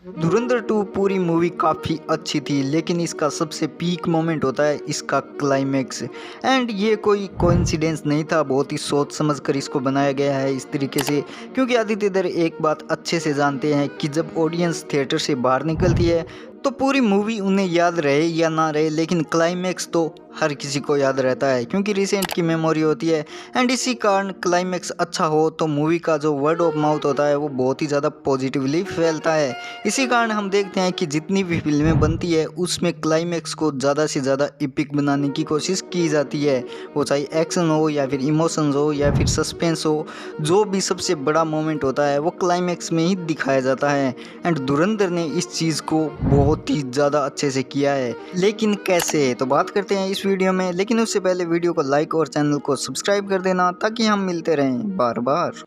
धुरंधर 2 पूरी मूवी काफ़ी अच्छी थी, लेकिन इसका सबसे पीक मोमेंट होता है इसका क्लाइमैक्स। एंड ये कोई कोइंसिडेंस नहीं था, बहुत ही सोच समझ कर इसको बनाया गया है इस तरीके से। क्योंकि आदित्य दर एक बात अच्छे से जानते हैं कि जब ऑडियंस थिएटर से बाहर निकलती है तो पूरी मूवी उन्हें याद रहे या ना रहे, लेकिन क्लाइमैक्स तो हर किसी को याद रहता है क्योंकि रिसेंट की मेमोरी होती है। एंड इसी कारण क्लाइमैक्स अच्छा हो तो मूवी का जो वर्ड ऑफ माउथ होता है वो बहुत ही ज़्यादा पॉजिटिवली फैलता है। इसी कारण हम देखते हैं कि जितनी भी फिल्में बनती है उसमें क्लाइमैक्स को ज़्यादा से ज़्यादा एपिक बनाने की कोशिश की जाती है, वो चाहे एक्शन हो या फिर इमोशंस हो या फिर सस्पेंस हो। जो भी सबसे बड़ा मोमेंट होता है वो क्लाइमैक्स में ही दिखाया जाता है। एंड धुरंधर ने इस चीज़ को बहुत ही ज़्यादा अच्छे से किया है, लेकिन कैसे, तो बात करते हैं इस वीडियो में। लेकिन उससे पहले वीडियो को लाइक और चैनल को सब्सक्राइब कर देना ताकि हम मिलते रहें बार बार।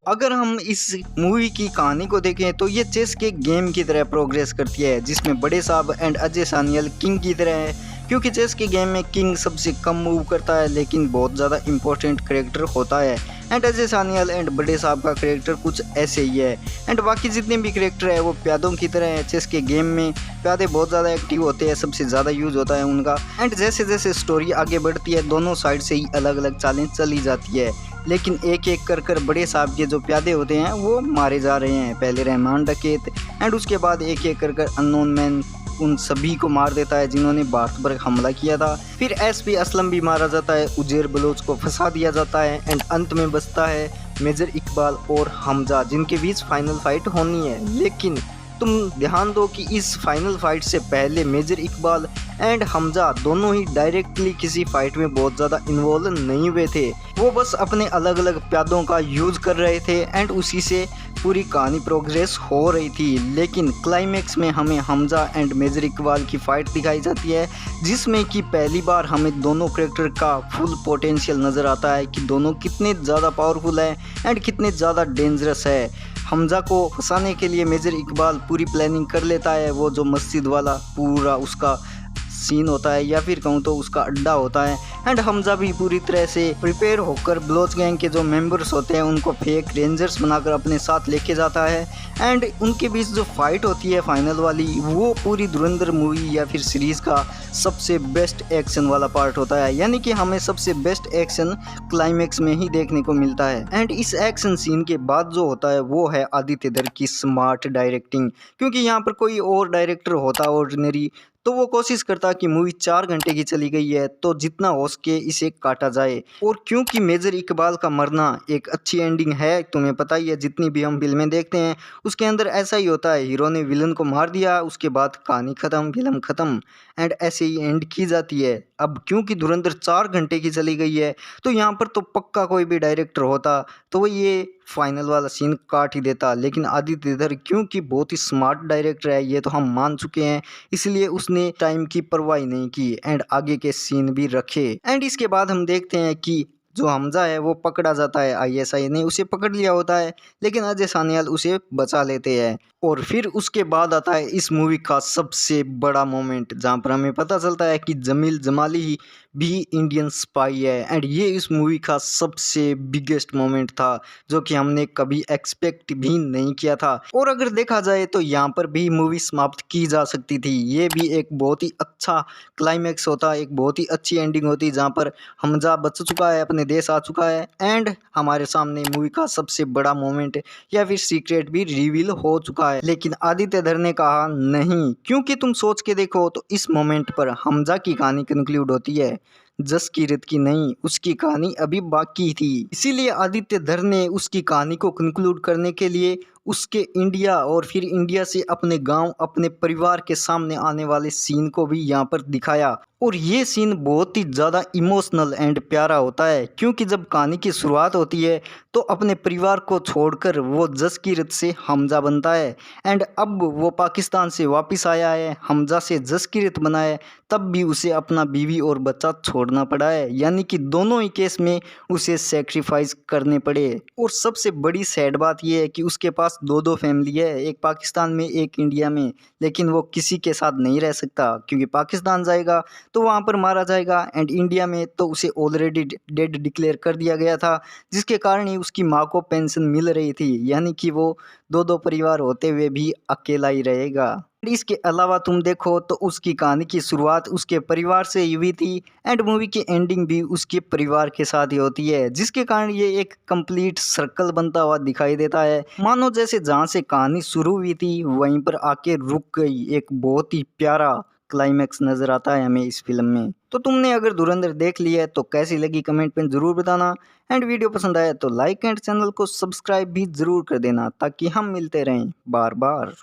अगर हम इस मूवी की कहानी को देखें तो ये चेस के गेम की तरह प्रोग्रेस करती है, जिसमें बड़े साहब एंड अजय सानियल किंग की तरह है। क्योंकि चेस के गेम में किंग सबसे कम मूव करता है लेकिन बहुत ज़्यादा इंपॉर्टेंट करेक्टर होता है। एंड अजय सानियल एंड बड़े साहब का करेक्टर कुछ ऐसे ही है। एंड बाकी जितने भी करेक्टर है वो प्यादों की तरह है। चेस के गेम में प्यादे बहुत ज़्यादा एक्टिव होते हैं, सबसे ज़्यादा यूज होता है उनका। एंड जैसे जैसे स्टोरी आगे बढ़ती है दोनों साइड से ही अलग अलग चालें चली जाती है, लेकिन एक एक कर बड़े साहब के जो प्यादे होते हैं वो मारे जा रहे हैं। पहले रहमान डकैत एंड उसके बाद एक एक कर अननोन मैन उन सभी को मार देता है जिन्होंने भारत पर हमला किया था। फिर एसपी असलम भी मारा जाता है, उजेर बलोच को फंसा दिया जाता है। एंड अंत में बचता है मेजर इकबाल और हमजा, जिनके बीच फाइनल फाइट होनी है। लेकिन तुम ध्यान दो कि इस फाइनल फाइट से पहले मेजर इकबाल एंड हमजा दोनों ही डायरेक्टली किसी फाइट में बहुत ज़्यादा इन्वॉल्व नहीं हुए थे। वो बस अपने अलग अलग प्यादों का यूज़ कर रहे थे एंड उसी से पूरी कहानी प्रोग्रेस हो रही थी। लेकिन क्लाइमैक्स में हमें हमजा एंड मेजर इकबाल की फ़ाइट दिखाई जाती है, जिसमें कि पहली बार हमें दोनों करेक्टर का फुल पोटेंशियल नज़र आता है कि दोनों कितने ज़्यादा पावरफुल हैं एंड कितने ज़्यादा डेंजरस है। हमजा को फंसाने के लिए मेजर इकबाल पूरी प्लानिंग कर लेता है, वो जो मस्जिद वाला पूरा उसका सीन होता है या फिर कहूँ तो उसका अड्डा होता है। एंड हमजा भी पूरी तरह से प्रिपेयर होकर बलोच गैंग के जो मेंबर्स होते हैं उनको फेक रेंजर्स बनाकर अपने साथ लेके जाता है। एंड उनके बीच जो फाइट होती है फाइनल वाली, वो पूरी धुरंधर मूवी या फिर सीरीज़ का सबसे बेस्ट एक्शन वाला पार्ट होता है, यानी कि हमें सबसे बेस्ट एक्शन क्लाइमैक्स में ही देखने को मिलता है। एंड इस एक्शन सीन के बाद जो होता है वो है आदित्य दर की स्मार्ट डायरेक्टिंग। क्योंकि यहाँ पर कोई और डायरेक्टर होता ऑर्डिनरी तो वो कोशिश करता कि मूवी 4 घंटे की चली गई है तो जितना हो सके इसे काटा जाए। और क्योंकि मेजर इकबाल का मरना एक अच्छी एंडिंग है, तुम्हें पता ही है जितनी भी हम फिल्में देखते हैं उसके अंदर ऐसा ही होता है, हीरो ने विलन को मार दिया उसके बाद कहानी ख़त्म, फिल्म ख़त्म एंड ऐसे ही एंड की जाती है। अब क्योंकि धुरंधर 4 घंटे की चली गई है तो यहाँ पर तो पक्का कोई भी डायरेक्टर होता तो वो ये फाइनल वाला सीन काट ही देता। लेकिन आदित्य धर क्योंकि बहुत ही स्मार्ट डायरेक्टर है ये तो हम मान चुके हैं, इसलिए उसने टाइम की परवाह नहीं की एंड आगे के सीन भी रखे। एंड इसके बाद हम देखते हैं कि जो हमजा है वो पकड़ा जाता है, आईएसआई ने उसे पकड़ लिया होता है लेकिन अजय सानियाल उसे बचा लेते हैं। और फिर उसके बाद आता है इस मूवी का सबसे बड़ा मोमेंट, जहाँ पर हमें पता चलता है कि जमील जमाली ही भी इंडियन स्पाई है। एंड ये इस मूवी का सबसे बिगेस्ट मोमेंट था जो कि हमने कभी एक्सपेक्ट भी नहीं किया था। और अगर देखा जाए तो यहाँ पर भी मूवी समाप्त की जा सकती थी, ये भी एक बहुत ही अच्छा क्लाइमैक्स होता, एक बहुत ही अच्छी एंडिंग होती जहाँ पर हमजा बच चुका है, अपने देश आ चुका है एंड हमारे सामने मूवी का सबसे बड़ा मोमेंट या फिर सीक्रेट भी रिवील हो चुका है। लेकिन आदित्य धर ने कहा नहीं, क्योंकि तुम सोच के देखो तो इस मोमेंट पर हमजा की कहानी कंक्लूड होती है, जसकीरत की नहीं, उसकी कहानी अभी बाकी थी। इसीलिए आदित्य धर ने उसकी कहानी को कंक्लूड करने के लिए उसके इंडिया और फिर इंडिया से अपने गांव अपने परिवार के सामने आने वाले सीन को भी यहाँ पर दिखाया। और ये सीन बहुत ही ज़्यादा इमोशनल एंड प्यारा होता है, क्योंकि जब कहानी की शुरुआत होती है तो अपने परिवार को छोड़कर वो जसकीरत से हमजा बनता है एंड अब वो पाकिस्तान से वापस आया है, हमजा से जसकीरत बना है, तब भी उसे अपना बीवी और बच्चा छोड़ना पड़ा है, यानी कि दोनों ही केस में उसे सेक्रीफाइस करने पड़े। और सबसे बड़ी सैड बात यह है कि उसके पास दो दो फैमिली है, एक पाकिस्तान में एक इंडिया में, लेकिन वो किसी के साथ नहीं रह सकता क्योंकि पाकिस्तान जाएगा तो वहाँ पर मारा जाएगा एंड इंडिया में तो उसे ऑलरेडी डेड डिक्लेयर कर दिया गया था, जिसके कारण ही उसकी माँ को पेंशन मिल रही थी, यानी कि वो दो दो परिवार होते हुए भी अकेला ही रहेगा। इसके अलावा तुम देखो तो उसकी कहानी की शुरुआत उसके परिवार से ही हुई थी एंड मूवी की एंडिंग भी उसके परिवार के साथ ही होती है, जिसके कारण ये एक कंप्लीट सर्कल बनता हुआ दिखाई देता है, मानो जैसे जहाँ से कहानी शुरू हुई थी वहीं पर आके रुक गई। एक बहुत ही प्यारा क्लाइमैक्स नजर आता है हमें इस फिल्म में। तो तुमने अगर धुरंधर देख लिया है तो कैसी लगी कमेंट में जरूर बताना एंड वीडियो पसंद आया तो लाइक एंड चैनल को सब्सक्राइब भी जरूर कर देना ताकि हम मिलते रहें बार बार।